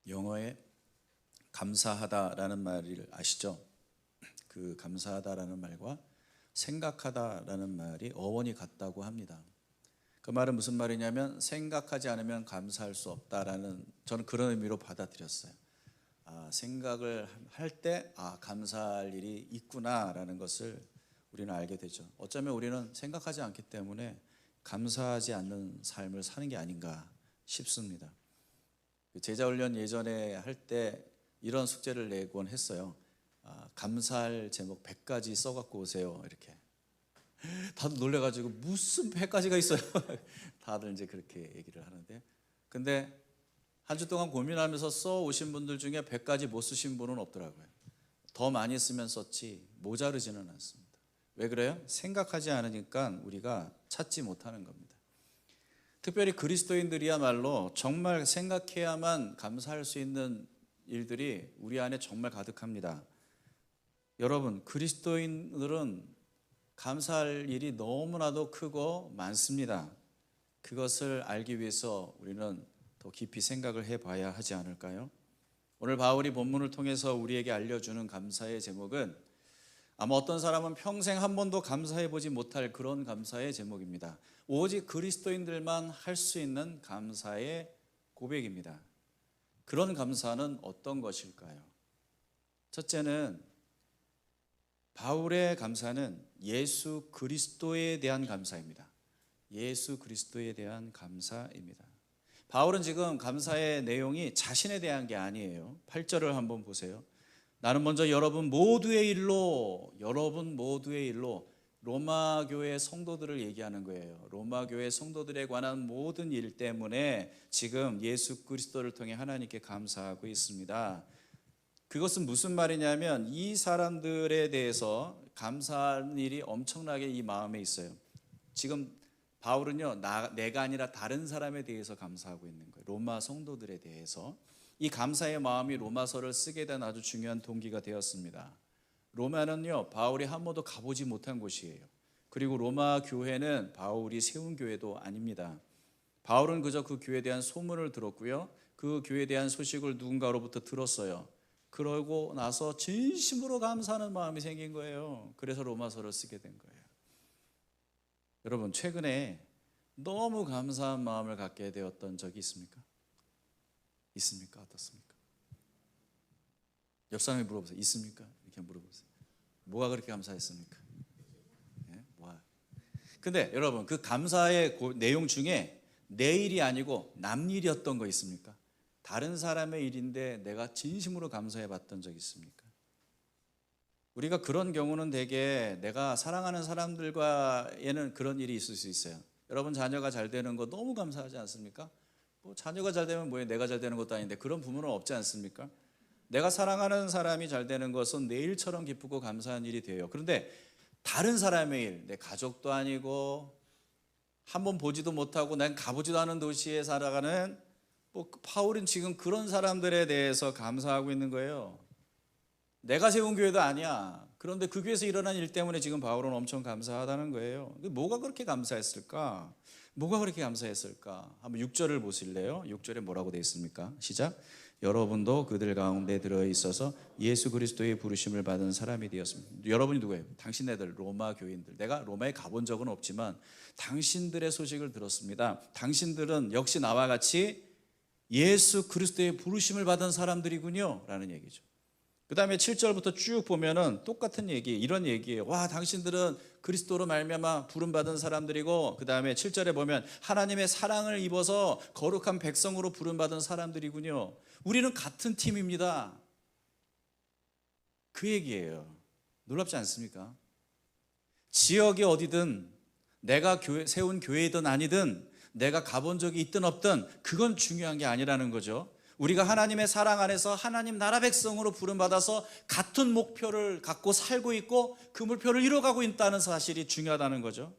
영어에 감사하다라는 말을 아시죠? 그 감사하다라는 말과 생각하다라는 말이 어원이 같다고 합니다. 그 말은 무슨 말이냐면 생각하지 않으면 감사할 수 없다라는, 저는 그런 의미로 받아들였어요. 생각을 할 때 감사할 일이 있구나라는 것을 우리는 알게 되죠. 어쩌면 우리는 생각하지 않기 때문에 감사하지 않는 삶을 사는 게 아닌가 싶습니다. 제자훈련 예전에 할 때 이런 숙제를 내곤 했어요. 감사할 제목 100가지 써갖고 오세요. 이렇게. 다들 놀래가지고 무슨 100가지가 있어요. 다들 이제 그렇게 얘기를 하는데, 근데 한 주 동안 고민하면서 써 오신 분들 중에 100가지 못 쓰신 분은 없더라고요. 더 많이 쓰면 썼지 모자르지는 않습니다. 왜 그래요? 생각하지 않으니까 우리가 찾지 못하는 겁니다. 특별히 그리스도인들이야말로 정말 생각해야만 감사할 수 있는 일들이 우리 안에 정말 가득합니다. 여러분, 그리스도인들은 감사할 일이 너무나도 크고 많습니다. 그것을 알기 위해서 우리는 더 깊이 생각을 해봐야 하지 않을까요? 오늘 바울이 본문을 통해서 우리에게 알려주는 감사의 제목은 아마 어떤 사람은 평생 한 번도 감사해보지 못할 그런 감사의 제목입니다. 오직 그리스도인들만 할 수 있는 감사의 고백입니다. 그런 감사는 어떤 것일까요? 첫째는, 바울의 감사는 예수 그리스도에 대한 감사입니다. 예수 그리스도에 대한 감사입니다. 바울은 지금 감사의 내용이 자신에 대한 게 아니에요. 8절을 한번 보세요. 나는 먼저 여러분 모두의 일로 로마 교회 성도들을 얘기하는 거예요. 로마 교회 성도들에 관한 모든 일 때문에 지금 예수 그리스도를 통해 하나님께 감사하고 있습니다. 그것은 무슨 말이냐면 이 사람들에 대해서 감사하는 일이 엄청나게 이 마음에 있어요. 지금 바울은요, 내가 아니라 다른 사람에 대해서 감사하고 있는 거예요. 로마 성도들에 대해서. 이 감사의 마음이 로마서를 쓰게 된 아주 중요한 동기가 되었습니다. 로마는요, 바울이 한 번도 가보지 못한 곳이에요. 그리고 로마 교회는 바울이 세운 교회도 아닙니다. 바울은 그저 그 교회에 대한 소문을 들었고요, 그 교회에 대한 소식을 누군가로부터 들었어요. 그러고 나서 진심으로 감사하는 마음이 생긴 거예요. 그래서 로마서를 쓰게 된 거예요. 여러분, 최근에 너무 감사한 마음을 갖게 되었던 적이 있습니까? 있습니까? 어떻습니까? 옆 사람이 물어보세요. 있습니까? 이렇게 물어보세요. 뭐가 그렇게 감사했습니까? 네? 뭐야? 근데 여러분, 그 감사의 내용 중에 내 일이 아니고 남 일이었던 거 있습니까? 다른 사람의 일인데 내가 진심으로 감사해 봤던 적 있습니까? 우리가 그런 경우는 대개 내가 사랑하는 사람들과에는 그런 일이 있을 수 있어요. 여러분, 자녀가 잘 되는 거 너무 감사하지 않습니까? 자녀가 잘 되면 뭐예요? 내가 잘 되는 것도 아닌데 그런 부모는 없지 않습니까? 내가 사랑하는 사람이 잘 되는 것은 내 일처럼 기쁘고 감사한 일이 돼요. 그런데 다른 사람의 일, 내 가족도 아니고 한번 보지도 못하고 난 가보지도 않은 도시에 살아가는 바울은 지금 그런 사람들에 대해서 감사하고 있는 거예요. 내가 세운 교회도 아니야. 그런데 그 교회에서 일어난 일 때문에 지금 바울은 엄청 감사하다는 거예요. 뭐가 그렇게 감사했을까? 뭐가 그렇게 감사했을까? 한번 6절을 보실래요? 6절에 뭐라고 되어 있습니까? 시작. 여러분도 그들 가운데 들어있어서 예수 그리스도의 부르심을 받은 사람이 되었습니다. 여러분이 누구예요? 당신네들, 로마 교인들. 내가 로마에 가본 적은 없지만 당신들의 소식을 들었습니다. 당신들은 역시 나와 같이 예수 그리스도의 부르심을 받은 사람들이군요 라는 얘기죠. 그 다음에 7절부터 쭉 보면은 똑같은 얘기, 이런 얘기예요. 와, 당신들은 그리스도로 말미암아 부름받은 사람들이고, 그 다음에 7절에 보면 하나님의 사랑을 입어서 거룩한 백성으로 부름받은 사람들이군요. 우리는 같은 팀입니다. 그 얘기예요. 놀랍지 않습니까? 지역이 어디든, 내가 세운 교회이든 아니든, 내가 가본 적이 있든 없든 그건 중요한 게 아니라는 거죠. 우리가 하나님의 사랑 안에서 하나님 나라 백성으로 부름받아서 같은 목표를 갖고 살고 있고 그 목표를 이뤄가고 있다는 사실이 중요하다는 거죠.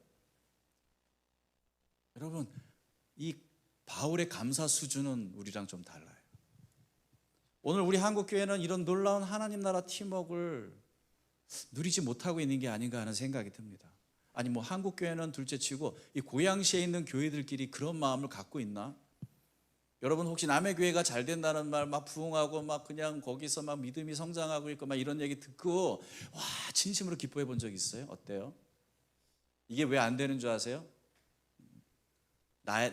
여러분, 이 바울의 감사 수준은 우리랑 좀 달라요. 오늘 우리 한국교회는 이런 놀라운 하나님 나라 팀워크를 누리지 못하고 있는 게 아닌가 하는 생각이 듭니다. 아니 한국교회는 둘째치고 이 고양시에 있는 교회들끼리 그런 마음을 갖고 있나? 여러분 혹시 남의 교회가 잘 된다는 말 막 부흥하고 막 그냥 거기서 막 믿음이 성장하고 있고 막 이런 얘기 듣고 와 진심으로 기뻐해 본 적 있어요? 어때요? 이게 왜 안 되는 줄 아세요?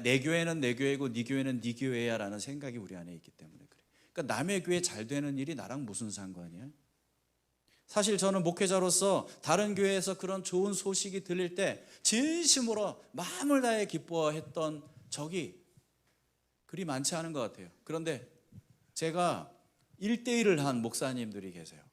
내 교회는 내 교회고 네 교회는 네 교회야라는 생각이 우리 안에 있기 때문에 그래. 그러니까 남의 교회 잘 되는 일이 나랑 무슨 상관이야? 사실 저는 목회자로서 다른 교회에서 그런 좋은 소식이 들릴 때 진심으로 마음을 다해 기뻐했던 적이 그리 많지 않은 것 같아요. 그런데 제가 1대1을 한 목사님들이 계세요.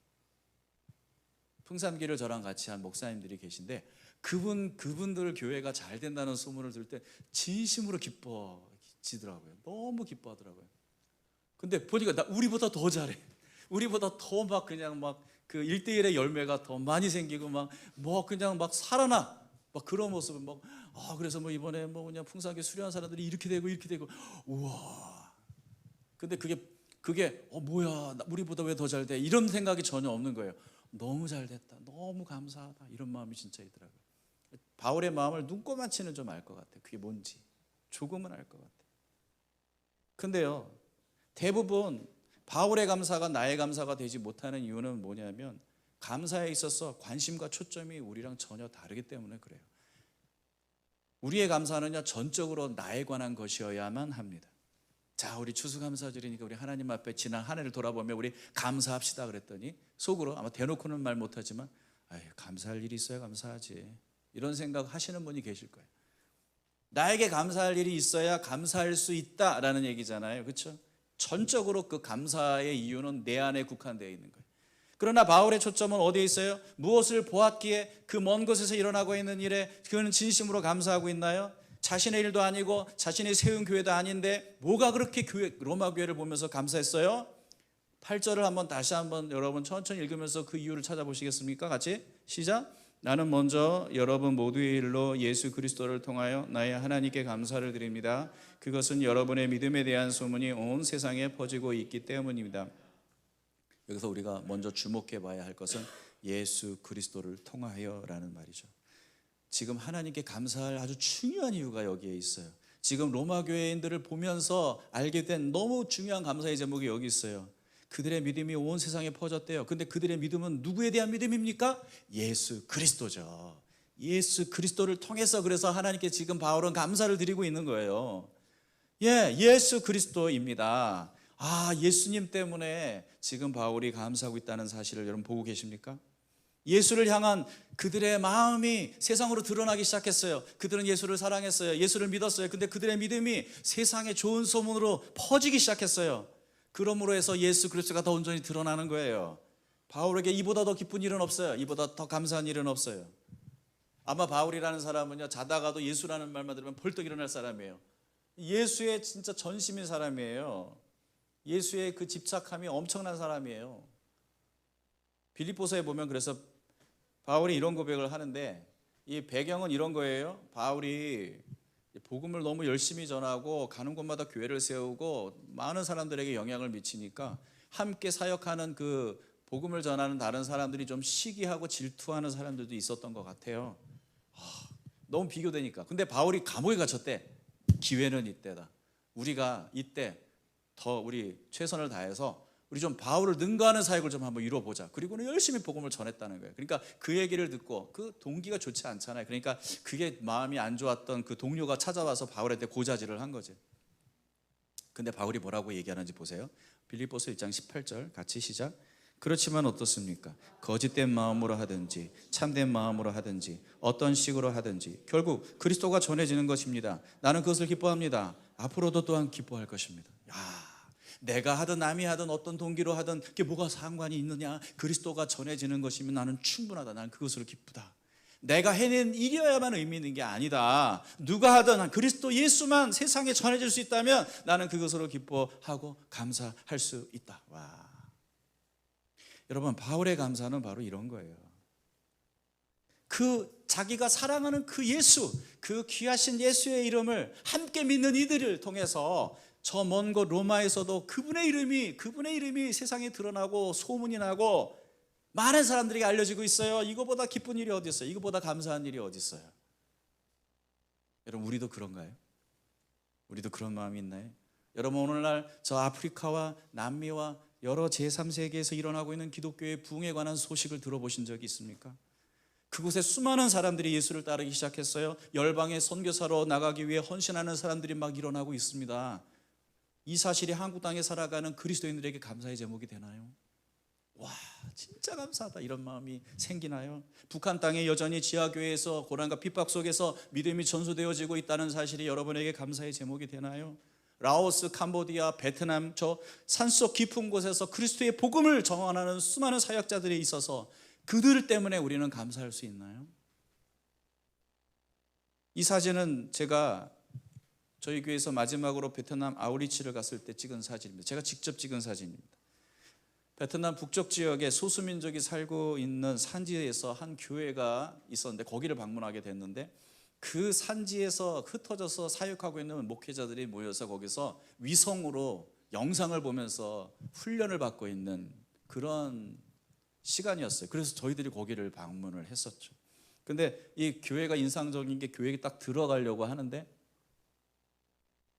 풍산기를 저랑 같이 한 목사님들이 계신데 그분들 교회가 잘 된다는 소문을 들을 때 진심으로 기뻐지더라고요. 너무 기뻐하더라고요. 근데 보니까 우리보다 더 잘해. 우리보다 더 막 그냥 막 그 1대1의 열매가 더 많이 생기고 막 뭐 그냥 막 살아나. 막 그런 모습을 막 그래서 뭐 이번에 뭐 그냥 풍산기 수료한 사람들이 이렇게 되고 우와. 근데 그게 뭐야 우리보다 왜 더 잘 돼? 이런 생각이 전혀 없는 거예요. 너무 잘 됐다. 너무 감사하다. 이런 마음이 진짜 있더라고요. 바울의 마음을 눈꼽만치는 좀 알 것 같아요. 그게 뭔지 조금은 알 것 같아요. 근데요 대부분 바울의 감사가 나의 감사가 되지 못하는 이유는 뭐냐면 감사에 있어서 관심과 초점이 우리랑 전혀 다르기 때문에 그래요. 우리의 감사는요 전적으로 나에 관한 것이어야만 합니다. 자 우리 추수감사절이니까 우리 하나님 앞에 지난 한 해를 돌아보며 우리 감사합시다 그랬더니 속으로 아마 대놓고는 말 못하지만 감사할 일이 있어야 감사하지 이런 생각 하시는 분이 계실 거예요. 나에게 감사할 일이 있어야 감사할 수 있다라는 얘기잖아요. 그렇죠? 전적으로 그 감사의 이유는 내 안에 국한되어 있는 거예요. 그러나 바울의 초점은 어디에 있어요? 무엇을 보았기에 그 먼 곳에서 일어나고 있는 일에 그는 진심으로 감사하고 있나요? 자신의 일도 아니고 자신이 세운 교회도 아닌데 뭐가 그렇게 로마 교회를 보면서 감사했어요? 8절을 한번 다시 한번 여러분 천천히 읽으면서 그 이유를 찾아보시겠습니까? 같이 시작. 나는 먼저 여러분 모두의 일로 예수 그리스도를 통하여 나의 하나님께 감사를 드립니다. 그것은 여러분의 믿음에 대한 소문이 온 세상에 퍼지고 있기 때문입니다. 여기서 우리가 먼저 주목해 봐야 할 것은 예수 그리스도를 통하여라는 말이죠. 지금 하나님께 감사할 아주 중요한 이유가 여기에 있어요. 지금 로마 교회인들을 보면서 알게 된 너무 중요한 감사의 제목이 여기 있어요. 그들의 믿음이 온 세상에 퍼졌대요. 근데 그들의 믿음은 누구에 대한 믿음입니까? 예수 그리스도죠. 예수 그리스도를 통해서 그래서 하나님께 지금 바울은 감사를 드리고 있는 거예요. 예수 그리스도입니다. 예수님 때문에 지금 바울이 감사하고 있다는 사실을 여러분 보고 계십니까? 예수를 향한 그들의 마음이 세상으로 드러나기 시작했어요. 그들은 예수를 사랑했어요. 예수를 믿었어요. 근데 그들의 믿음이 세상에 좋은 소문으로 퍼지기 시작했어요. 그러므로 해서 예수 그리스도가 더 온전히 드러나는 거예요. 바울에게 이보다 더 기쁜 일은 없어요. 이보다 더 감사한 일은 없어요. 아마 바울이라는 사람은요 자다가도 예수라는 말만 들으면 벌떡 일어날 사람이에요. 예수의 진짜 전심인 사람이에요. 예수의 그 집착함이 엄청난 사람이에요. 빌립보서에 보면 그래서 바울이 이런 고백을 하는데 이 배경은 이런 거예요. 바울이 복음을 너무 열심히 전하고 가는 곳마다 교회를 세우고 많은 사람들에게 영향을 미치니까 함께 사역하는 그 복음을 전하는 다른 사람들이 좀 시기하고 질투하는 사람들도 있었던 것 같아요. 너무 비교되니까. 근데 바울이 감옥에 갇혔대. 기회는 이때다. 우리가 이때 더 우리 최선을 다해서 우리 좀 바울을 능가하는 사역을 좀 한번 이뤄보자. 그리고는 열심히 복음을 전했다는 거예요. 그러니까 그 얘기를 듣고 그 동기가 좋지 않잖아요. 그러니까 그게 마음이 안 좋았던 그 동료가 찾아와서 바울한테 고자질을 한 거지. 근데 바울이 뭐라고 얘기하는지 보세요. 빌립보서 1장 18절 같이 시작. 그렇지만 어떻습니까? 거짓된 마음으로 하든지 참된 마음으로 하든지 어떤 식으로 하든지 결국 그리스도가 전해지는 것입니다. 나는 그것을 기뻐합니다. 앞으로도 또한 기뻐할 것입니다. 내가 하든 남이 하든 어떤 동기로 하든 그게 뭐가 상관이 있느냐? 그리스도가 전해지는 것이면 나는 충분하다. 나는 그것으로 기쁘다. 내가 해낸 일이어야만 의미 있는 게 아니다. 누가 하든 그리스도 예수만 세상에 전해질 수 있다면 나는 그것으로 기뻐하고 감사할 수 있다. 여러분 바울의 감사는 바로 이런 거예요. 그 자기가 사랑하는 그 예수, 그 귀하신 예수의 이름을 함께 믿는 이들을 통해서 저 먼 곳 로마에서도 그분의 이름이 세상에 드러나고 소문이 나고 많은 사람들에게 알려지고 있어요. 이거보다 기쁜 일이 어디 있어요? 이거보다 감사한 일이 어디 있어요? 여러분 우리도 그런가요? 우리도 그런 마음이 있나요? 여러분 오늘날 저 아프리카와 남미와 여러 제3세계에서 일어나고 있는 기독교의 부흥에 관한 소식을 들어보신 적이 있습니까? 그곳에 수많은 사람들이 예수를 따르기 시작했어요. 열방의 선교사로 나가기 위해 헌신하는 사람들이 막 일어나고 있습니다. 이 사실이 한국 땅에 살아가는 그리스도인들에게 감사의 제목이 되나요? 와, 진짜 감사하다 이런 마음이 생기나요? 북한 땅에 여전히 지하교회에서 고난과 핍박 속에서 믿음이 전수되어지고 있다는 사실이 여러분에게 감사의 제목이 되나요? 라오스, 캄보디아, 베트남 저 산속 깊은 곳에서 그리스도의 복음을 전하는 수많은 사역자들이 있어서 그들 때문에 우리는 감사할 수 있나요? 이 사진은 제가 저희 교회에서 마지막으로 베트남 아우리치를 갔을 때 찍은 사진입니다. 제가 직접 찍은 사진입니다. 베트남 북쪽 지역에 소수민족이 살고 있는 산지에서 한 교회가 있었는데 거기를 방문하게 됐는데 그 산지에서 흩어져서 사역하고 있는 목회자들이 모여서 거기서 위성으로 영상을 보면서 훈련을 받고 있는 그런 시간이었어요. 그래서 저희들이 거기를 방문을 했었죠. 근데 이 교회가 인상적인 게 교회에 딱 들어가려고 하는데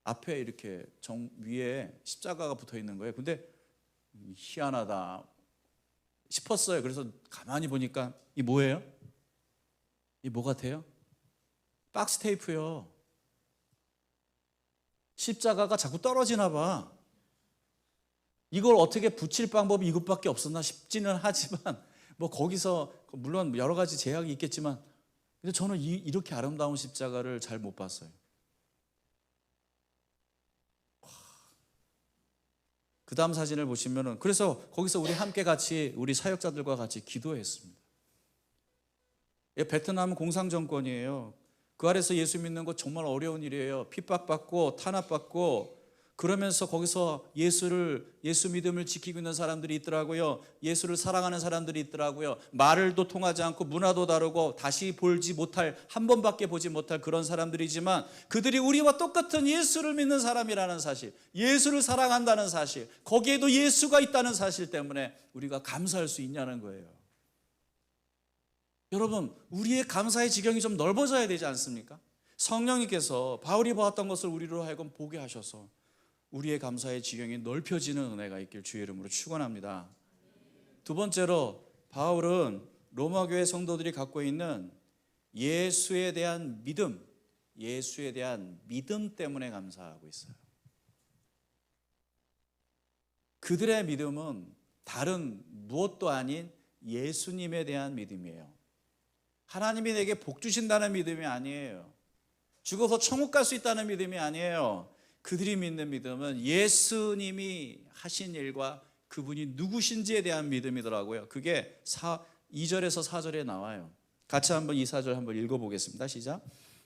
앞에 이렇게 위에 십자가가 붙어 있는 거예요. 근데 희한하다 싶었어요. 그래서 가만히 보니까 이 뭐예요? 이 뭐 같아요? 박스 테이프요. 십자가가 자꾸 떨어지나 봐. 이걸 어떻게 붙일 방법이 이것밖에 없었나 싶지는 하지만 뭐 거기서 물론 여러 가지 제약이 있겠지만 근데 저는 이렇게 아름다운 십자가를 잘 못 봤어요. 그 다음 사진을 보시면은 그래서 거기서 우리 함께 같이 우리 사역자들과 같이 기도했습니다. 베트남 공산 정권이에요. 그 아래서 예수 믿는 거 정말 어려운 일이에요. 핍박받고 탄압받고 그러면서 거기서 예수 믿음을 지키고 있는 사람들이 있더라고요. 예수를 사랑하는 사람들이 있더라고요. 말을도 통하지 않고 문화도 다르고 다시 보지 못할 한 번밖에 보지 못할 그런 사람들이지만 그들이 우리와 똑같은 예수를 믿는 사람이라는 사실, 예수를 사랑한다는 사실, 거기에도 예수가 있다는 사실 때문에 우리가 감사할 수 있냐는 거예요. 여러분, 우리의 감사의 지경이 좀 넓어져야 되지 않습니까? 성령님께서 바울이 보았던 것을 우리로 하여금 보게 하셔서 우리의 감사의 지경이 넓혀지는 은혜가 있길 주의 이름으로 축원합니다. 두 번째로 바울은 로마 교회 성도들이 갖고 있는 예수에 대한 믿음 때문에 감사하고 있어요. 그들의 믿음은 다른 무엇도 아닌 예수님에 대한 믿음이에요. 하나님이 내게 복 주신다는 믿음이 아니에요. 죽어서 천국 갈 수 있다는 믿음이 아니에요. 그들이 믿는 믿음은 예수님이 하신 일과 그분이 누구신지에 대한 믿음이더라고요. 그게 2절에서 4절에 나와요. 같이 한번 이 4절 한번 읽어보겠습니다. 시작.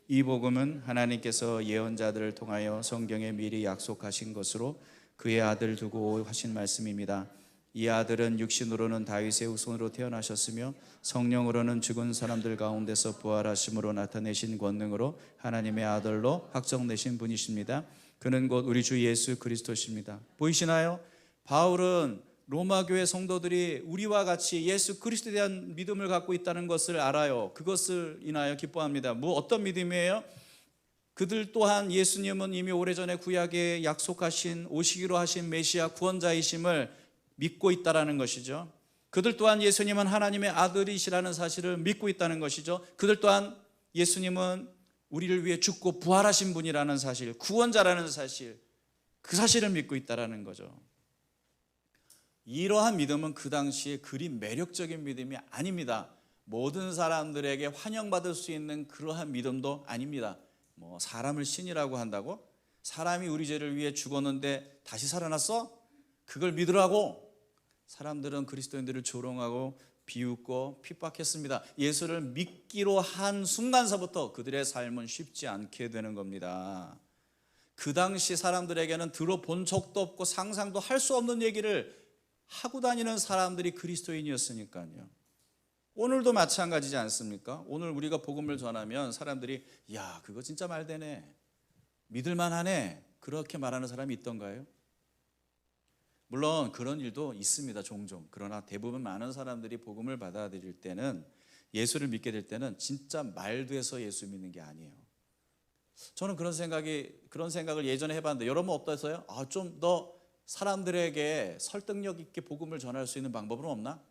이 복음은 하나님께서 예언자들을 통하여 성경에 미리 약속하신 것으로 그의 아들 두고 하신 말씀입니다. 이 아들은 육신으로는 다윗의 후손으로 태어나셨으며 성령으로는 죽은 사람들 가운데서 부활하심으로 나타내신 권능으로 하나님의 아들로 확정되신 분이십니다. 그는 곧 우리 주 예수 그리스도십니다. 보이시나요? 바울은 로마 교회 성도들이 우리와 같이 예수 그리스도에 대한 믿음을 갖고 있다는 것을 알아요. 그것을 인하여 기뻐합니다. 어떤 믿음이에요? 그들 또한 예수님은 이미 오래전에 구약에 약속하신 오시기로 하신 메시아 구원자이심을 믿고 있다는 것이죠. 그들 또한 예수님은 하나님의 아들이시라는 사실을 믿고 있다는 것이죠. 그들 또한 예수님은 우리를 위해 죽고 부활하신 분이라는 사실, 구원자라는 사실, 그 사실을 믿고 있다는 거죠. 이러한 믿음은 그 당시에 그리 매력적인 믿음이 아닙니다. 모든 사람들에게 환영받을 수 있는 그러한 믿음도 아닙니다. 사람을 신이라고 한다고? 사람이 우리 죄를 위해 죽었는데 다시 살아났어? 그걸 믿으라고? 사람들은 그리스도인들을 조롱하고 비웃고 핍박했습니다. 예수를 믿기로 한 순간서부터 그들의 삶은 쉽지 않게 되는 겁니다. 그 당시 사람들에게는 들어본 적도 없고 상상도 할 수 없는 얘기를 하고 다니는 사람들이 그리스도인이었으니까요. 오늘도 마찬가지지 않습니까? 오늘 우리가 복음을 전하면 사람들이 야, 그거 진짜 말되네, 믿을만하네, 그렇게 말하는 사람이 있던가요? 물론 그런 일도 있습니다, 종종. 그러나 대부분 많은 사람들이 복음을 받아들일 때는, 예수를 믿게 될 때는 진짜 말돼서 예수 믿는 게 아니에요. 저는 그런 생각을 예전에 해봤는데 여러분 어떠세요? 좀 더 사람들에게 설득력 있게 복음을 전할 수 있는 방법은 없나?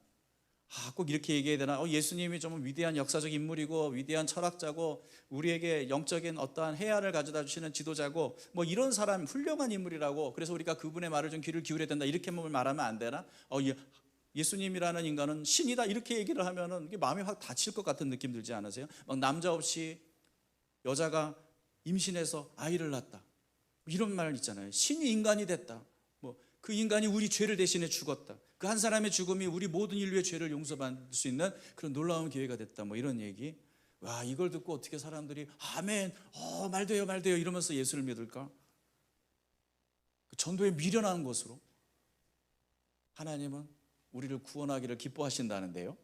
꼭 이렇게 얘기해야 되나? 예수님이 좀 위대한 역사적 인물이고 위대한 철학자고 우리에게 영적인 어떠한 해안을 가져다 주시는 지도자고 뭐 이런 사람 훌륭한 인물이라고, 그래서 우리가 그분의 말을 좀 귀를 기울여야 된다, 이렇게 말하면 안 되나? 예수님이라는 인간은 신이다, 이렇게 얘기를 하면은 이게 마음이 확 다칠 것 같은 느낌 들지 않으세요? 막 남자 없이 여자가 임신해서 아이를 낳았다, 이런 말 있잖아요. 신이 인간이 됐다, 뭐 그 인간이 우리 죄를 대신해 죽었다, 그 한 사람의 죽음이 우리 모든 인류의 죄를 용서받을 수 있는 그런 놀라운 기회가 됐다, 뭐 이런 얘기. 와, 이걸 듣고 어떻게 사람들이 아멘, 말돼요 이러면서 예수를 믿을까? 전도에 미련한 것으로 하나님은 우리를 구원하기를 기뻐하신다는데요.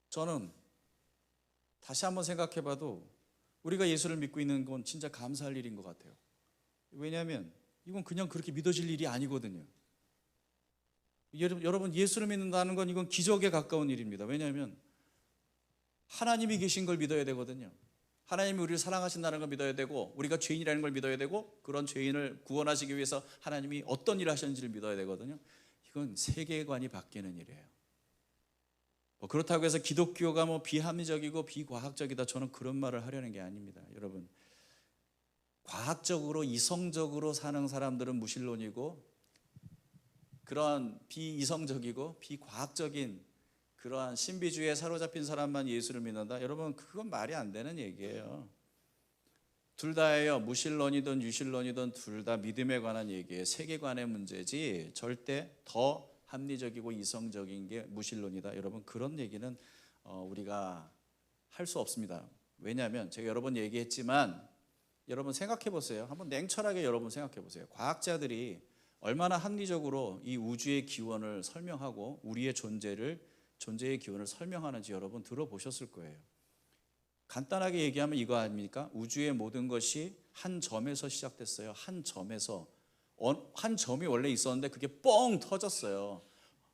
저는 다시 한번 생각해봐도 우리가 예수를 믿고 있는 건 진짜 감사할 일인 것 같아요. 왜냐하면 이건 그냥 그렇게 믿어질 일이 아니거든요. 여러분, 예수를 믿는다는 건 이건 기적에 가까운 일입니다. 왜냐하면 하나님이 계신 걸 믿어야 되거든요. 하나님이 우리를 사랑하신다는 걸 믿어야 되고, 우리가 죄인이라는 걸 믿어야 되고, 그런 죄인을 구원하시기 위해서 하나님이 어떤 일을 하셨는지를 믿어야 되거든요. 이건 세계관이 바뀌는 일이에요. 그렇다고 해서 기독교가 비합리적이고 비과학적이다, 저는 그런 말을 하려는 게 아닙니다. 여러분, 과학적으로 이성적으로 사는 사람들은 무신론이고, 그런 비이성적이고 비과학적인 그러한 신비주의에 사로잡힌 사람만 예수를 믿는다, 여러분 그건 말이 안 되는 얘기예요. 둘 다예요. 무신론이든 유신론이든 둘 다 믿음에 관한 얘기예요. 세계관의 문제지 절대 더 합리적이고 이성적인 게 무신론이다, 여러분 그런 얘기는 우리가 할 수 없습니다. 왜냐하면 제가 여러 번 얘기했지만, 여러분 생각해 보세요. 한번 냉철하게 여러분 생각해 보세요. 과학자들이 얼마나 합리적으로 이 우주의 기원을 설명하고 우리의 존재의 기원을 설명하는지 여러분 들어보셨을 거예요. 간단하게 얘기하면 이거 아닙니까? 우주의 모든 것이 한 점에서 시작됐어요. 한 점에서. 한 점이 원래 있었는데 그게 뻥 터졌어요.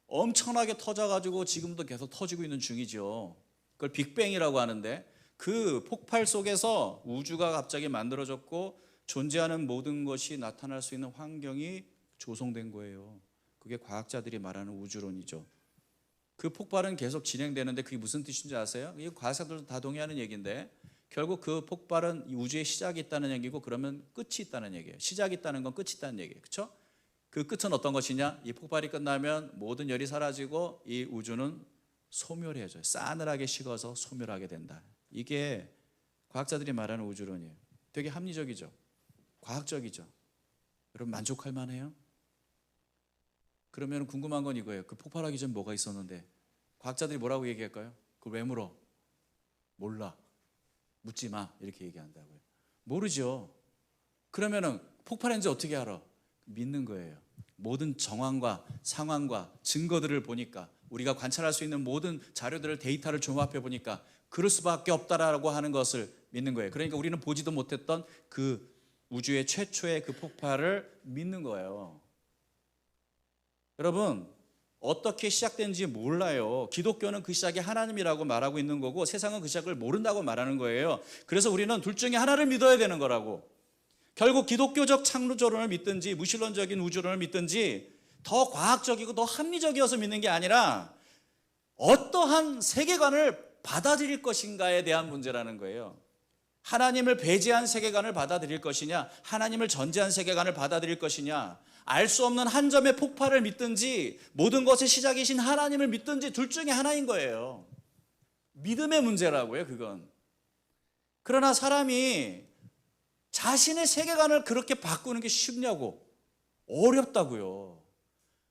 엄청나게 터져가지고 지금도 계속 터지고 있는 중이죠. 그걸 빅뱅이라고 하는데, 그 폭발 속에서 우주가 갑자기 만들어졌고 존재하는 모든 것이 나타날 수 있는 환경이 조성된 거예요. 그게 과학자들이 말하는 우주론이죠. 그 폭발은 계속 진행되는데 그게 무슨 뜻인지 아세요? 이 과학자들도 다 동의하는 얘기인데, 결국 그 폭발은 우주의 시작이 있다는 얘기고, 그러면 끝이 있다는 얘기예요. 시작이 있다는 건 끝이 있다는 얘기예요. 그렇죠? 그 끝은 어떤 것이냐? 이 폭발이 끝나면 모든 열이 사라지고 이 우주는 소멸해져요. 싸늘하게 식어서 소멸하게 된다. 이게 과학자들이 말하는 우주론이에요. 되게 합리적이죠. 과학적이죠. 여러분 만족할 만해요? 그러면 궁금한 건 이거예요. 그 폭발하기 전 뭐가 있었는데? 과학자들이 뭐라고 얘기할까요? 그걸 왜 물어? 몰라. 묻지 마. 이렇게 얘기한다고요. 모르죠. 그러면은 폭발했는지 어떻게 알아? 믿는 거예요. 모든 정황과 상황과 증거들을 보니까, 우리가 관찰할 수 있는 모든 자료들을, 데이터를 종합해 보니까 그럴 수밖에 없다라고 하는 것을 믿는 거예요. 그러니까 우리는 보지도 못했던 그 우주의 최초의 그 폭발을 믿는 거예요. 여러분, 어떻게 시작된지 몰라요. 기독교는 그 시작이 하나님이라고 말하고 있는 거고, 세상은 그 시작을 모른다고 말하는 거예요. 그래서 우리는 둘 중에 하나를 믿어야 되는 거라고. 결국 기독교적 창조론을 믿든지 무신론적인 우주론을 믿든지 더 과학적이고 더 합리적이어서 믿는 게 아니라 어떠한 세계관을 받아들일 것인가에 대한 문제라는 거예요. 하나님을 배제한 세계관을 받아들일 것이냐, 하나님을 전제한 세계관을 받아들일 것이냐, 알 수 없는 한 점의 폭발을 믿든지 모든 것의 시작이신 하나님을 믿든지 둘 중에 하나인 거예요. 믿음의 문제라고요, 그건. 그러나 사람이 자신의 세계관을 그렇게 바꾸는 게 쉽냐고. 어렵다고요.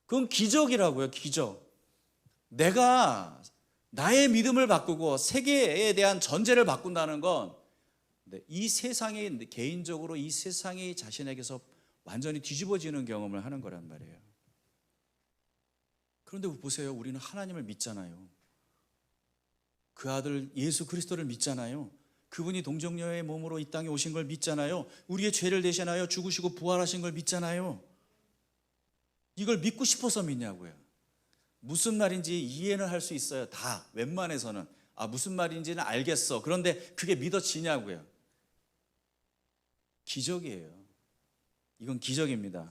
그건 기적이라고요, 기적. 내가 나의 믿음을 바꾸고 세계에 대한 전제를 바꾼다는 건 이 세상이, 개인적으로 이 세상이 자신에게서 완전히 뒤집어지는 경험을 하는 거란 말이에요. 그런데 보세요. 우리는 하나님을 믿잖아요. 그 아들 예수 그리스도를 믿잖아요. 그분이 동정녀의 몸으로 이 땅에 오신 걸 믿잖아요. 우리의 죄를 대신하여 죽으시고 부활하신 걸 믿잖아요. 이걸 믿고 싶어서 믿냐고요. 무슨 말인지 이해는 할 수 있어요. 다 웬만해서는. 무슨 말인지는 알겠어. 그런데 그게 믿어지냐고요. 기적이에요. 이건 기적입니다.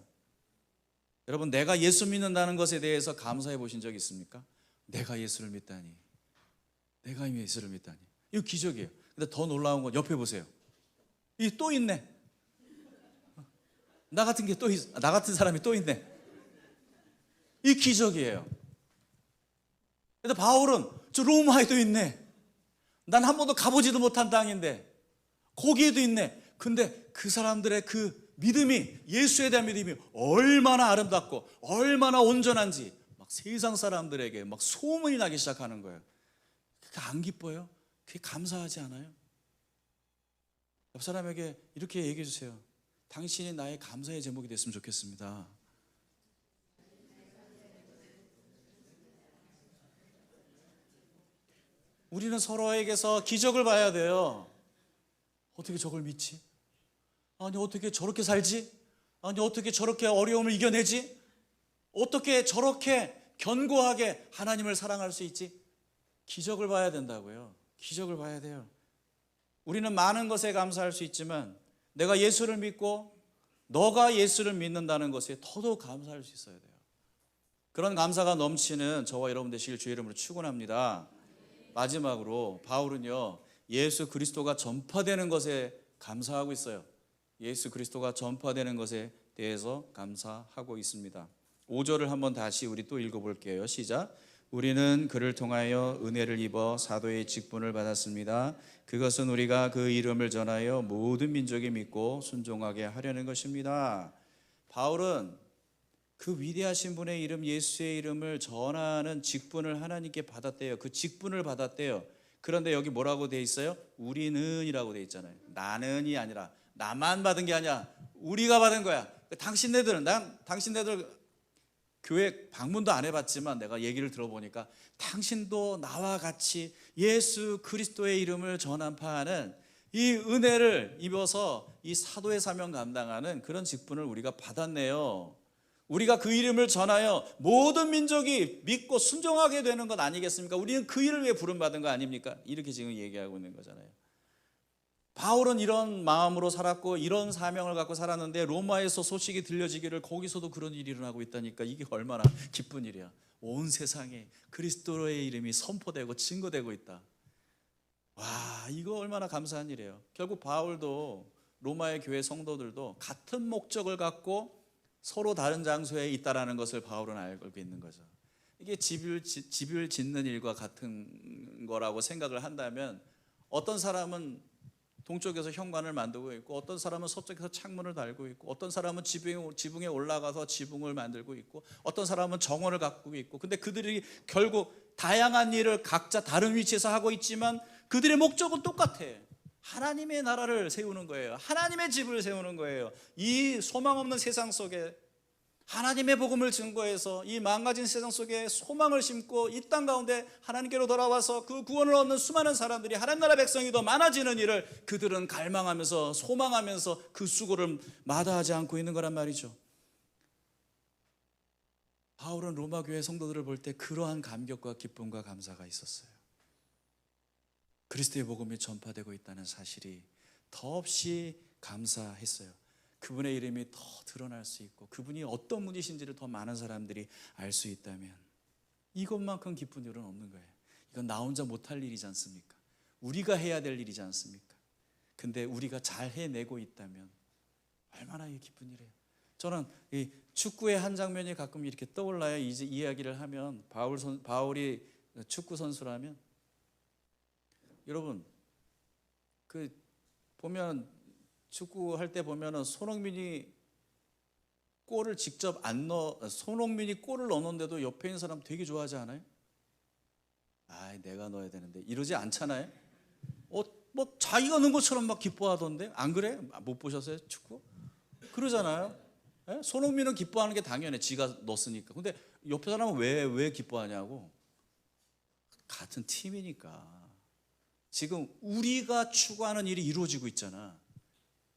여러분, 내가 예수 믿는다는 것에 대해서 감사해 보신 적 있습니까? 내가 예수를 믿다니, 내가 예수를 믿다니. 이거 기적이에요. 근데 더 놀라운 건 옆에 보세요. 이 또 있네. 나 같은 게 또 있, 나 같은 사람이 또 있네. 이 기적이에요. 근데 바울은 저 로마에도 있네. 난 한 번도 가보지도 못한 땅인데 거기에도 있네. 근데 그 사람들의 그 믿음이, 예수에 대한 믿음이 얼마나 아름답고 얼마나 온전한지 막 세상 사람들에게 막 소문이 나기 시작하는 거예요. 그게 안 기뻐요? 그게 감사하지 않아요? 옆 사람에게 이렇게 얘기해 주세요. 당신이 나의 감사의 제목이 됐으면 좋겠습니다. 우리는 서로에게서 기적을 봐야 돼요. 어떻게 저걸 믿지? 아니 어떻게 저렇게 살지? 아니 어떻게 저렇게 어려움을 이겨내지? 어떻게 저렇게 견고하게 하나님을 사랑할 수 있지? 기적을 봐야 된다고요. 기적을 봐야 돼요. 우리는 많은 것에 감사할 수 있지만 내가 예수를 믿고 너가 예수를 믿는다는 것에 더더욱 감사할 수 있어야 돼요. 그런 감사가 넘치는 저와 여러분 되시길 주의 이름으로 축원합니다. 마지막으로 바울은요, 예수 그리스도가 전파되는 것에 감사하고 있어요. 예수 그리스도가 전파되는 것에 대해서 감사하고 있습니다. 5절을 한번 다시 우리 또 읽어볼게요. 시작. 우리는 그를 통하여 은혜를 입어 사도의 직분을 받았습니다. 그것은 우리가 그 이름을 전하여 모든 민족이 믿고 순종하게 하려는 것입니다. 바울은 그 위대하신 분의 이름, 예수의 이름을 전하는 직분을 하나님께 받았대요. 그 직분을 받았대요. 그런데 여기 뭐라고 돼 있어요? 우리는이라고 돼 있잖아요. 나는이 아니라, 나만 받은 게 아니야, 우리가 받은 거야. 당신네들은, 난 당신네들 교회 방문도 안 해봤지만 내가 얘기를 들어보니까 당신도 나와 같이 예수 그리스도의 이름을 전파하는 이 은혜를 입어서 이 사도의 사명 감당하는 그런 직분을 우리가 받았네요. 우리가 그 이름을 전하여 모든 민족이 믿고 순종하게 되는 것 아니겠습니까? 우리는 그 일을 위해 부름받은 거 아닙니까? 이렇게 지금 얘기하고 있는 거잖아요. 바울은 이런 마음으로 살았고 이런 사명을 갖고 살았는데 로마에서 소식이 들려지기를 거기서도 그런 일이 일어나고 있다니까 이게 얼마나 기쁜 일이야. 온 세상에 그리스도의 이름이 선포되고 증거되고 있다. 와, 이거 얼마나 감사한 일이에요. 결국 바울도 로마의 교회 성도들도 같은 목적을 갖고 서로 다른 장소에 있다라는 것을 바울은 알고 있는 거죠. 이게 집을 짓는 일과 같은 거라고 생각을 한다면 어떤 사람은 동쪽에서 현관을 만들고 있고 어떤 사람은 서쪽에서 창문을 달고 있고 어떤 사람은 지붕에 올라가서 지붕을 만들고 있고 어떤 사람은 정원을 가꾸고 있고 근데 그들이 결국 다양한 일을 각자 다른 위치에서 하고 있지만 그들의 목적은 똑같아. 하나님의 나라를 세우는 거예요. 하나님의 집을 세우는 거예요. 이 소망 없는 세상 속에 하나님의 복음을 증거해서 이 망가진 세상 속에 소망을 심고 이 땅 가운데 하나님께로 돌아와서 그 구원을 얻는 수많은 사람들이 하나님 나라 백성이 더 많아지는 일을 그들은 갈망하면서 소망하면서 그 수고를 마다하지 않고 있는 거란 말이죠. 바울은 로마 교회 성도들을 볼 때 그러한 감격과 기쁨과 감사가 있었어요. 그리스도의 복음이 전파되고 있다는 사실이 더없이 감사했어요. 그분의 이름이 더 드러날 수 있고 그분이 어떤 분이신지를 더 많은 사람들이 알 수 있다면 이것만큼 기쁜 일은 없는 거예요. 이건 나 혼자 못할 일이지 않습니까? 우리가 해야 될 일이지 않습니까? 근데 우리가 잘 해내고 있다면 얼마나 기쁜 일이에요. 저는 이 축구의 한 장면이 가끔 이렇게 떠올라요. 이제 이야기를 하면 바울이 축구 선수라면 여러분 그 보면 축구할 때 보면은 손흥민이 골을 직접 안 손흥민이 골을 넣는데도 옆에 있는 사람 되게 좋아하지 않아요? 아, 내가 넣어야 되는데 이러지 않잖아요. 뭐 자기가 넣은 것처럼 막 기뻐하던데 안 그래? 못 보셨어요 축구? 그러잖아요. 예? 손흥민은 기뻐하는 게 당연해. 지가 넣었으니까. 근데 옆에 사람은 왜 기뻐하냐고. 같은 팀이니까. 지금 우리가 추구하는 일이 이루어지고 있잖아.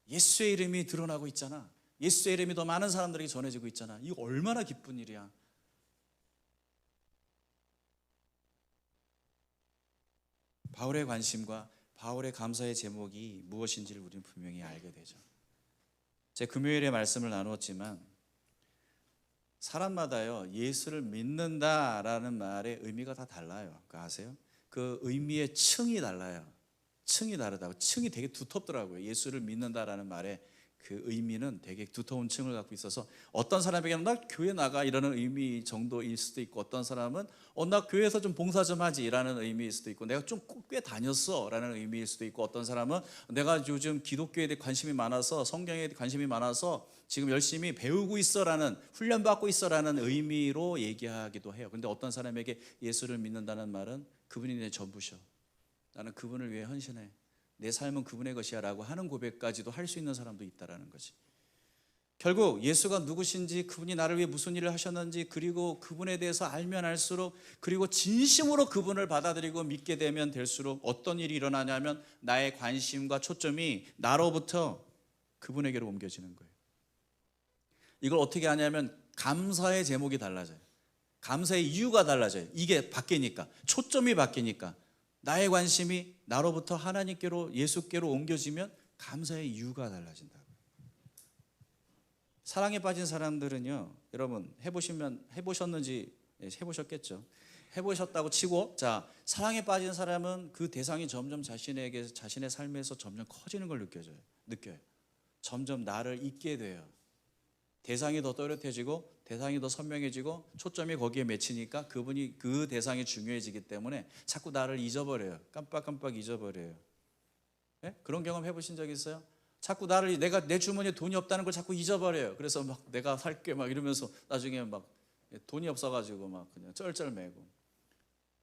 예수의 이름이 드러나고 있잖아. 예수의 이름이 더 많은 사람들에게 전해지고 있잖아. 이거 얼마나 기쁜 일이야. 바울의 관심과 바울의 감사의 제목이 무엇인지를 우리는 분명히 알게 되죠. 제 금요일에 말씀을 나누었지만 사람마다요 예수를 믿는다라는 말의 의미가 다 달라요. 그거 아세요? 그 의미의 층이 달라요. 층이 다르다고. 층이 되게 두텁더라고요. 예수를 믿는다라는 말의 그 의미는 되게 두터운 층을 갖고 있어서 어떤 사람에게는 나 교회 나가 이라는 의미 정도일 수도 있고, 어떤 사람은 나 교회에서 좀 봉사 좀 하지 이라는 의미일 수도 있고, 내가 좀 꽤 다녔어 라는 의미일 수도 있고, 어떤 사람은 내가 요즘 기독교에 대해 관심이 많아서, 성경에 대해 관심이 많아서 지금 열심히 배우고 있어 라는, 훈련받고 있어 라는 의미로 얘기하기도 해요. 근데 어떤 사람에게 예수를 믿는다는 말은 그분이 내 전부셔, 나는 그분을 위해 헌신해, 내 삶은 그분의 것이야 라고 하는 고백까지도 할 수 있는 사람도 있다라는 거지. 결국 예수가 누구신지, 그분이 나를 위해 무슨 일을 하셨는지, 그리고 그분에 대해서 알면 알수록, 그리고 진심으로 그분을 받아들이고 믿게 되면 될수록 어떤 일이 일어나냐면 나의 관심과 초점이 나로부터 그분에게로 옮겨지는 거예요. 이걸 어떻게 하냐면 감사의 제목이 달라져요. 감사의 이유가 달라져요. 이게 바뀌니까, 초점이 바뀌니까 나의 관심이 나로부터 하나님께로, 예수께로 옮겨지면 감사의 이유가 달라진다고요. 사랑에 빠진 사람들은요, 여러분 해보셨는지, 해보셨겠죠. 해보셨다고 치고, 자, 사랑에 빠진 사람은 그 대상이 점점 자신의 삶에서 점점 커지는 걸 느껴요. 점점 나를 잊게 돼요. 대상이 더 또렷해지고 대상이 더 선명해지고 초점이 거기에 맺히니까 그분이, 그 대상이 중요해지기 때문에 자꾸 나를 잊어버려요. 깜빡깜빡 잊어버려요. 네? 그런 경험 해보신 적 있어요? 자꾸 내가 내 주머니에 돈이 없다는 걸 자꾸 잊어버려요. 그래서 막 내가 살게 막 이러면서 나중에 막 돈이 없어가지고 막 그냥 쩔쩔매고,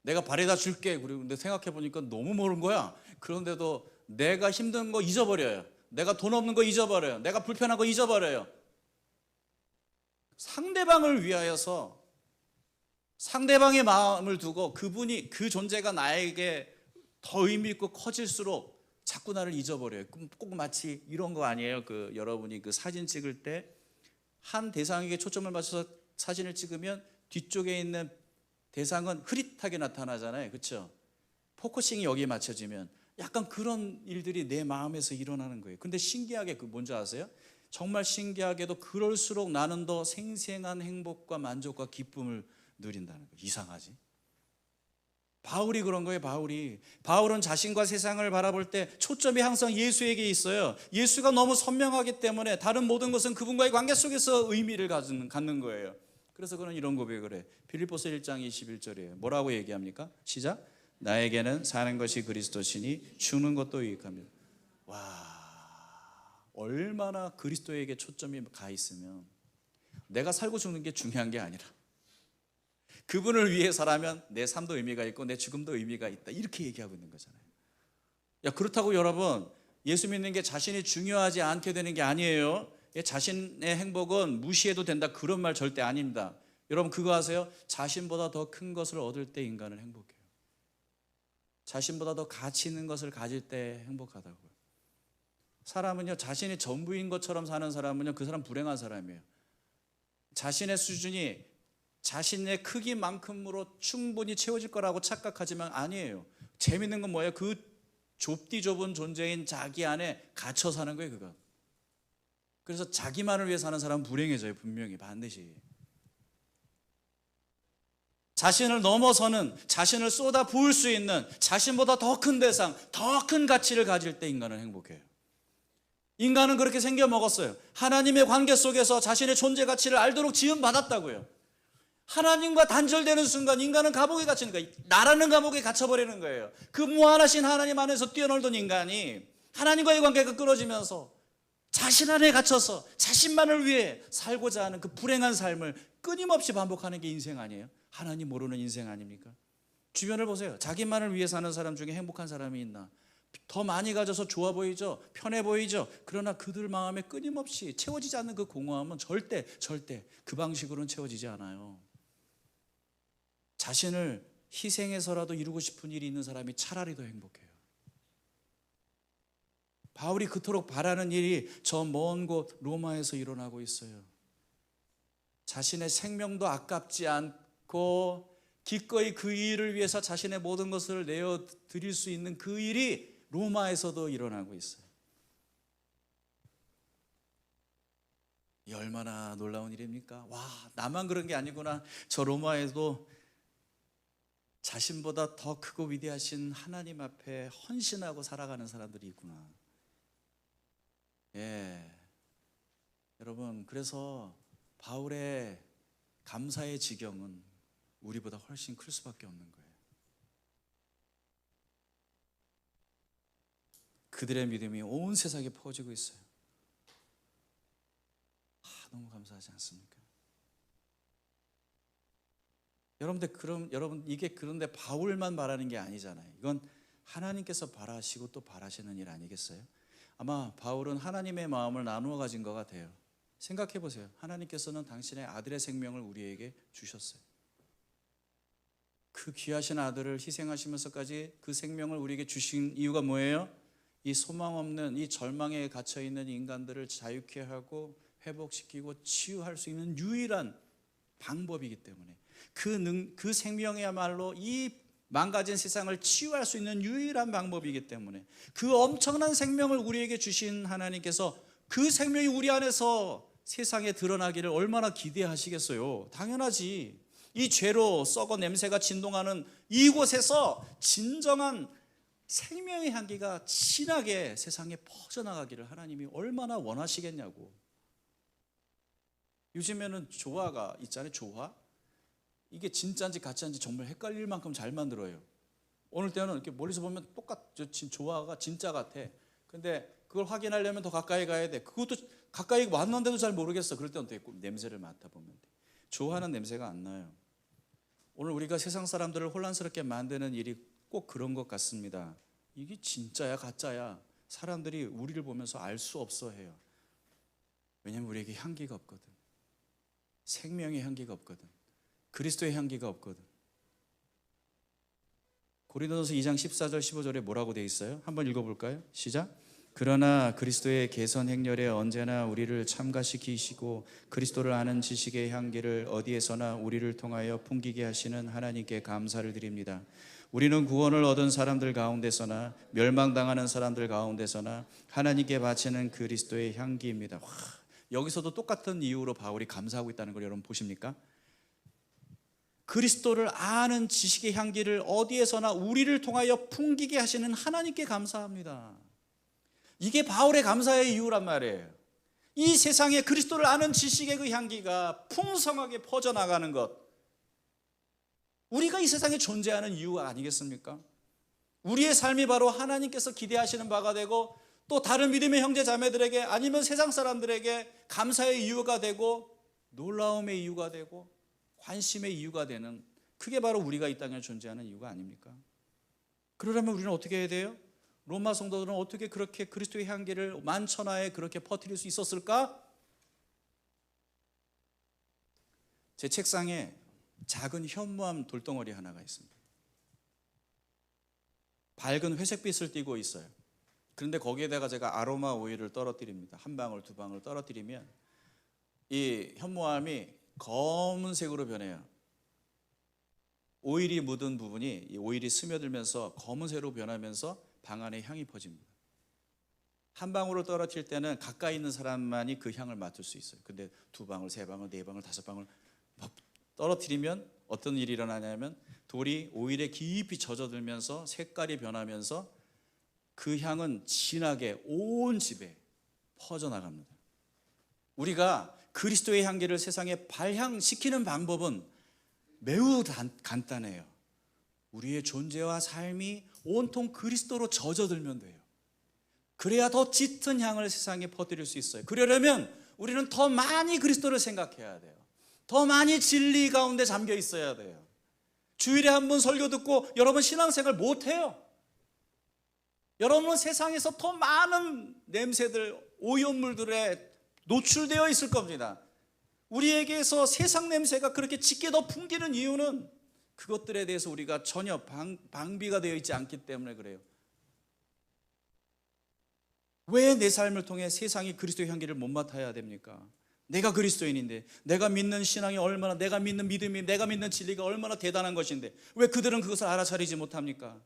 내가 바래다 줄게. 그리고 근데 생각해보니까 너무 모른 거야. 그런데도 내가 힘든 거 잊어버려요. 내가 돈 없는 거 잊어버려요. 내가 불편한 거 잊어버려요. 상대방을 위하여서, 상대방의 마음을 두고 그분이, 그 존재가 나에게 더 의미 있고 커질수록 자꾸 나를 잊어버려요. 꼭 마치 이런 거 아니에요? 여러분이 사진 찍을 때 한 대상에게 초점을 맞춰서 사진을 찍으면 뒤쪽에 있는 대상은 흐릿하게 나타나잖아요. 그렇죠? 포커싱이 여기에 맞춰지면 약간 그런 일들이 내 마음에서 일어나는 거예요. 근데 신기하게 뭔지 아세요? 정말 신기하게도 그럴수록 나는 더 생생한 행복과 만족과 기쁨을 누린다는 거예요. 이상하지? 바울이 그런 거예요. 바울은 자신과 세상을 바라볼 때 초점이 항상 예수에게 있어요. 예수가 너무 선명하기 때문에 다른 모든 것은 그분과의 관계 속에서 의미를 갖는 거예요. 그래서 그는 이런 고백을 해. 빌립보서 1장 21절이에요. 뭐라고 얘기합니까? 시작. 나에게는 사는 것이 그리스도시니 죽는 것도 유익합니다. 와, 얼마나 그리스도에게 초점이 가 있으면 내가 살고 죽는 게 중요한 게 아니라 그분을 위해서라면 내 삶도 의미가 있고 내 죽음도 의미가 있다, 이렇게 얘기하고 있는 거잖아요. 그렇다고 여러분, 예수 믿는 게 자신이 중요하지 않게 되는 게 아니에요. 자신의 행복은 무시해도 된다, 그런 말 절대 아닙니다. 여러분 그거 아세요? 자신보다 더 큰 것을 얻을 때 인간은 행복해요. 자신보다 더 가치 있는 것을 가질 때 행복하다고요. 사람은요, 자신이 전부인 것처럼 사는 사람은요, 그 사람 불행한 사람이에요. 자신의 수준이 자신의 크기만큼으로 충분히 채워질 거라고 착각하지만 아니에요. 재밌는 건 뭐예요? 그 좁디 좁은 존재인 자기 안에 갇혀 사는 거예요, 그거. 그래서 자기만을 위해 사는 사람은 불행해져요, 분명히, 반드시. 자신을 넘어서는, 자신을 쏟아 부을 수 있는 자신보다 더 큰 대상, 더 큰 가치를 가질 때 인간은 행복해요. 인간은 그렇게 생겨 먹었어요. 하나님의 관계 속에서 자신의 존재 가치를 알도록 지음받았다고요. 하나님과 단절되는 순간 인간은 감옥에 갇히는 거예요. 나라는 감옥에 갇혀버리는 거예요. 그 무한하신 하나님 안에서 뛰어놀던 인간이 하나님과의 관계가 끊어지면서 자신 안에 갇혀서 자신만을 위해 살고자 하는 그 불행한 삶을 끊임없이 반복하는 게 인생 아니에요? 하나님 모르는 인생 아닙니까? 주변을 보세요. 자기만을 위해 사는 사람 중에 행복한 사람이 있나? 더 많이 가져서 좋아 보이죠? 편해 보이죠? 그러나 그들 마음에 끊임없이 채워지지 않는 그 공허함은 절대 그 방식으로는 채워지지 않아요. 자신을 희생해서라도 이루고 싶은 일이 있는 사람이 차라리 더 행복해요. 바울이 그토록 바라는 일이 저 먼 곳 로마에서 일어나고 있어요. 자신의 생명도 아깝지 않고 기꺼이 그 일을 위해서 자신의 모든 것을 내어 드릴 수 있는 그 일이 로마에서도 일어나고 있어요. 이 얼마나 놀라운 일입니까? 와, 나만 그런 게 아니구나. 저 로마에도 자신보다 더 크고 위대하신 하나님 앞에 헌신하고 살아가는 사람들이 있구나. 예, 여러분, 그래서 바울의 감사의 지경은 우리보다 훨씬 클 수밖에 없는 거예요. 그들의 믿음이 온 세상에 퍼지고 있어요. 너무 감사하지 않습니까? 여러분 이게 그런데 바울만 바라는 게 아니잖아요. 이건 하나님께서 바라시고 또 바라시는 일 아니겠어요? 아마 바울은 하나님의 마음을 나누어 가진 것 같아요. 생각해 보세요. 하나님께서는 당신의 아들의 생명을 우리에게 주셨어요. 그 귀하신 아들을 희생하시면서까지 그 생명을 우리에게 주신 이유가 뭐예요? 이 소망 없는, 이 절망에 갇혀 있는 인간들을 자유케 하고 회복시키고 치유할 수 있는 유일한 방법이기 때문에, 그 생명이야말로 이 망가진 세상을 치유할 수 있는 유일한 방법이기 때문에, 그 엄청난 생명을 우리에게 주신 하나님께서 그 생명이 우리 안에서 세상에 드러나기를 얼마나 기대하시겠어요? 당연하지. 이 죄로 썩어 냄새가 진동하는 이곳에서 진정한 생명의 향기가 진하게 세상에 퍼져나가기를 하나님이 얼마나 원하시겠냐고. 요즘에는 조화가 있잖아요. 조화. 이게 진짜인지 가짜인지 정말 헷갈릴 만큼 잘 만들어요. 어느 때는 이렇게 멀리서 보면 조화가 진짜 같아. 근데 그걸 확인하려면 더 가까이 가야 돼. 그것도 가까이 왔는데도 잘 모르겠어. 그럴 때는 어떻게 냄새를 맡아보면 돼. 조화는 냄새가 안 나요. 오늘 우리가 세상 사람들을 혼란스럽게 만드는 일이 꼭 그런 것 같습니다. 이게 진짜야 가짜야 사람들이 우리를 보면서 알 수 없어 해요. 왜냐하면 우리에게 향기가 없거든. 생명의 향기가 없거든. 그리스도의 향기가 없거든. 고린도전서 2장 14절 15절에 뭐라고 되어 있어요? 한번 읽어볼까요? 시작. 그러나 그리스도의 개선 행렬에 언제나 우리를 참가시키시고 그리스도를 아는 지식의 향기를 어디에서나 우리를 통하여 풍기게 하시는 하나님께 감사를 드립니다. 우리는 구원을 얻은 사람들 가운데서나 멸망당하는 사람들 가운데서나 하나님께 바치는 그리스도의 향기입니다. 와, 여기서도 똑같은 이유로 바울이 감사하고 있다는 걸 여러분 보십니까? 그리스도를 아는 지식의 향기를 어디에서나 우리를 통하여 풍기게 하시는 하나님께 감사합니다. 이게 바울의 감사의 이유란 말이에요. 이 세상에 그리스도를 아는 지식의 그 향기가 풍성하게 퍼져나가는 것, 우리가 이 세상에 존재하는 이유가 아니겠습니까? 우리의 삶이 바로 하나님께서 기대하시는 바가 되고 또 다른 믿음의 형제 자매들에게 아니면 세상 사람들에게 감사의 이유가 되고 놀라움의 이유가 되고 관심의 이유가 되는, 그게 바로 우리가 이 땅에 존재하는 이유가 아닙니까? 그러려면 우리는 어떻게 해야 돼요? 로마 성도들은 어떻게 그렇게 그리스도의 향기를 만천하에 그렇게 퍼뜨릴 수 있었을까? 제 책상에 작은 현무암 돌덩어리 하나가 있습니다. 밝은 회색빛을 띠고 있어요. 그런데 거기에다가 제가 아로마 오일을 떨어뜨립니다. 한 방울 두 방울 떨어뜨리면 이 현무암이 검은색으로 변해요. 오일이 묻은 부분이, 이 오일이 스며들면서 검은색으로 변하면서 방 안에 향이 퍼집니다. 한 방울을 떨어뜨릴 때는 가까이 있는 사람만이 그 향을 맡을 수 있어요. 근데 두 방울, 세 방울, 네 방울, 다섯 방울 떨어뜨리면 어떤 일이 일어나냐면 돌이 오일에 깊이 젖어들면서 색깔이 변하면서 그 향은 진하게 온 집에 퍼져나갑니다. 우리가 그리스도의 향기를 세상에 발향시키는 방법은 매우 간단해요. 우리의 존재와 삶이 온통 그리스도로 젖어들면 돼요. 그래야 더 짙은 향을 세상에 퍼뜨릴 수 있어요. 그러려면 우리는 더 많이 그리스도를 생각해야 돼요. 더 많이 진리 가운데 잠겨 있어야 돼요. 주일에 한 번 설교 듣고 여러분 신앙생활 못해요. 여러분은 세상에서 더 많은 냄새들, 오염물들에 노출되어 있을 겁니다. 우리에게서 세상 냄새가 그렇게 짙게 더 풍기는 이유는 그것들에 대해서 우리가 전혀 방비가 되어 있지 않기 때문에 그래요. 왜 내 삶을 통해 세상이 그리스도의 향기를 못 맡아야 됩니까? 내가 그리스도인인데, 내가 믿는 신앙이 얼마나, 내가 믿는 믿음이, 내가 믿는 진리가 얼마나 대단한 것인데 왜 그들은 그것을 알아차리지 못합니까?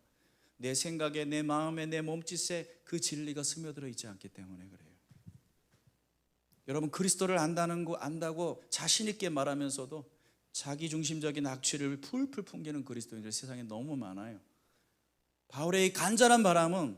내 생각에, 내 마음에, 내 몸짓에 그 진리가 스며들어 있지 않기 때문에 그래요. 여러분, 그리스도를 안다고 자신 있게 말하면서도 자기 중심적인 악취를 풀풀 풍기는 그리스도인들 세상에 너무 많아요. 바울의 이 간절한 바람은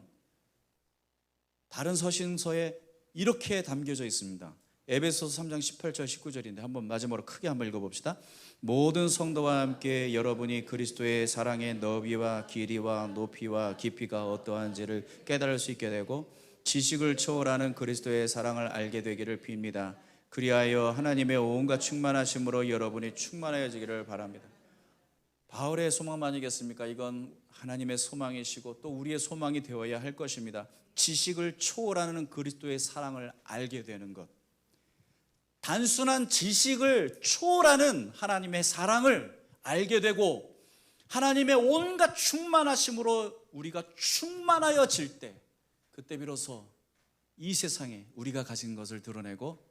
다른 서신서에 이렇게 담겨져 있습니다. 에베소서 3장 18절 19절인데 한번 마지막으로 크게 한번 읽어봅시다. 모든 성도와 함께 여러분이 그리스도의 사랑의 너비와 길이와 높이와 깊이가 어떠한지를 깨달을 수 있게 되고 지식을 초월하는 그리스도의 사랑을 알게 되기를 빕니다. 그리하여 하나님의 온갖 충만하심으로 여러분이 충만해지기를 바랍니다. 바울의 소망 아니겠습니까? 이건 하나님의 소망이시고 또 우리의 소망이 되어야 할 것입니다. 지식을 초월하는 그리스도의 사랑을 알게 되는 것, 단순한 지식을 초월하는 하나님의 사랑을 알게 되고 하나님의 온갖 충만하심으로 우리가 충만하여질 때, 그때 비로소 이 세상에 우리가 가진 것을 드러내고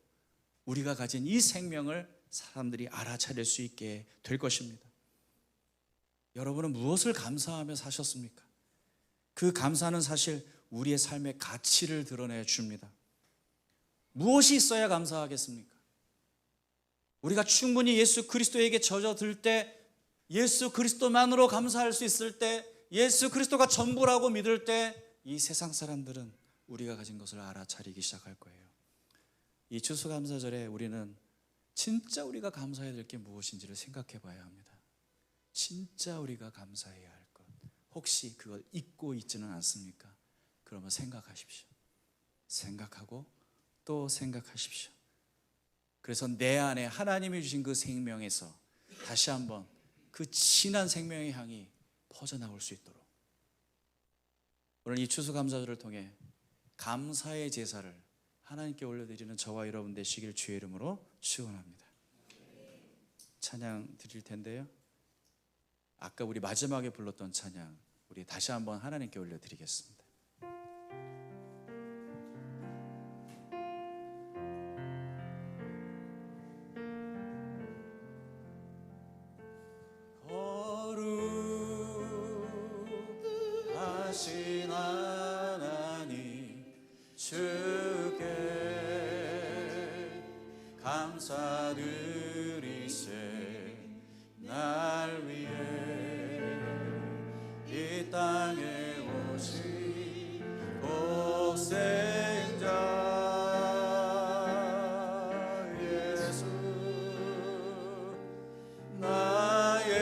우리가 가진 이 생명을 사람들이 알아차릴 수 있게 될 것입니다. 여러분은 무엇을 감사하며 사셨습니까? 그 감사는 사실 우리의 삶의 가치를 드러내 줍니다. 무엇이 있어야 감사하겠습니까? 우리가 충분히 예수 그리스도에게 젖어들 때, 예수 그리스도만으로 감사할 수 있을 때, 예수 그리스도가 전부라고 믿을 때 이 세상 사람들은 우리가 가진 것을 알아차리기 시작할 거예요. 이 추수감사절에 우리는 진짜 우리가 감사해야 될 게 무엇인지를 생각해 봐야 합니다. 진짜 우리가 감사해야 할 것, 혹시 그걸 잊고 있지는 않습니까? 그러면 생각하십시오. 생각하고 또 생각하십시오. 그래서 내 안에 하나님이 주신 그 생명에서 다시 한번 그 진한 생명의 향이 퍼져나올 수 있도록 오늘 이 추수감사절을 통해 감사의 제사를 하나님께 올려드리는 저와 여러분 되시길 주의 이름으로 축원합니다. 찬양 드릴 텐데요, 아까 우리 마지막에 불렀던 찬양 우리 다시 한번 하나님께 올려드리겠습니다. 거룩하신 하나님 주께 감사드리세. 날 위해 이 땅에 오신 독생자 예수, 나의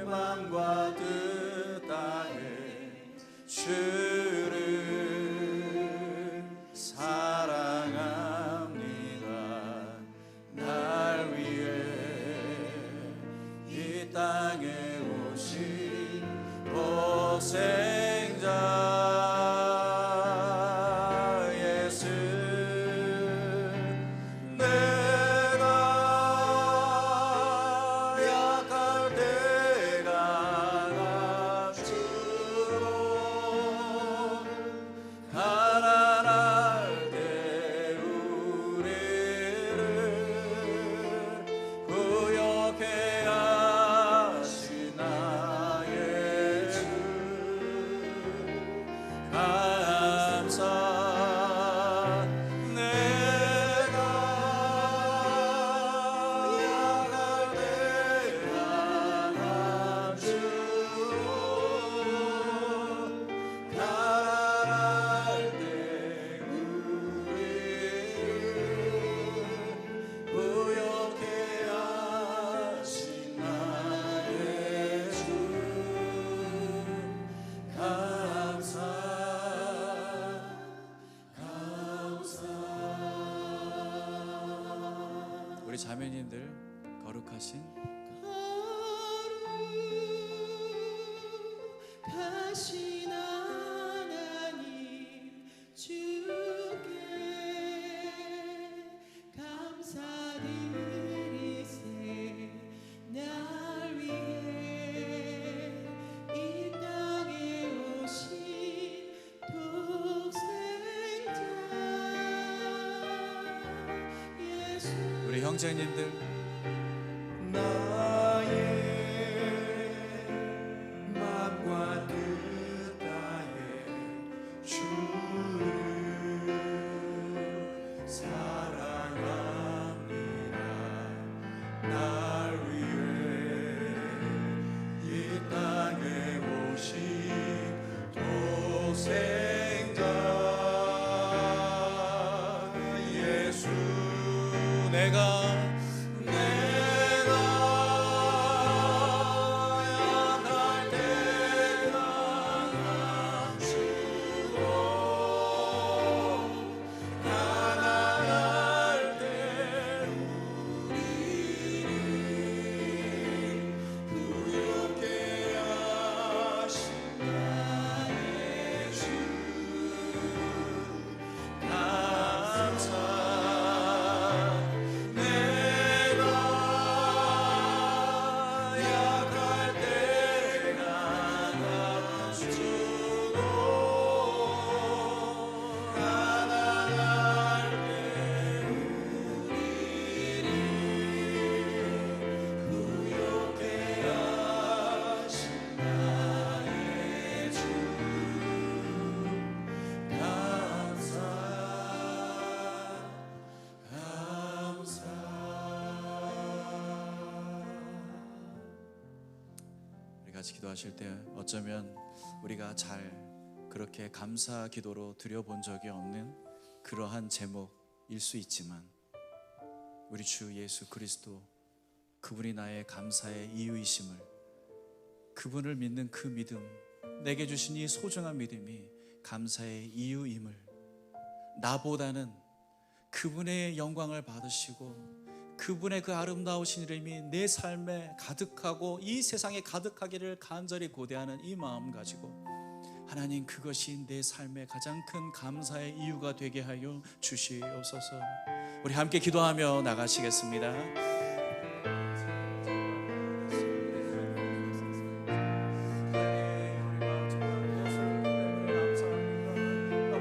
맘과 뜻 다해 주를 사랑합니다. 날 위해 이 땅에 오신 독생자 예수, 내가 약할 때 강함주로 가난할 때 우리를 구역해 하신 나의 주, 감사. 내가 약할 때 강함주로 가난할 때 우리를 구역해 하신 나의 주, 감사. 우리 자매님들 거룩하신 거룩하신 하나님 주께 감사드리세. 날 위해 이 땅에 오신 독생자 예수, 우리 형제님들 나의 맘과 뜻 다해 주를 약할 때가 낮추고 가난할 때 우리를 부욕해 하신 나의 주 감사. 내가 약할 때가 낮추고 가난할 때 우리를 부욕해 하신 나의 주 감사. 우리 같이 기도하실 때 어쩌면 우리가 잘 그렇게 감사 기도로 드려본 적이 없는 그러한 제목일 수 있지만 우리 주 예수 그리스도 그분이 나의 감사의 이유이심을, 그분을 믿는 그 믿음, 내게 주신 이 소중한 믿음이 감사의 이유임을, 나보다는 그분의 영광을 받으시고 그분의 그 아름다우신 이름이 내 삶에 가득하고 이 세상에 가득하기를 간절히 고대하는 이 마음 가지고 하나님, 그것이 내 삶의 가장 큰 감사의 이유가 되게 하여 주시옵소서. 우리 함께 기도하며 나가시겠습니다.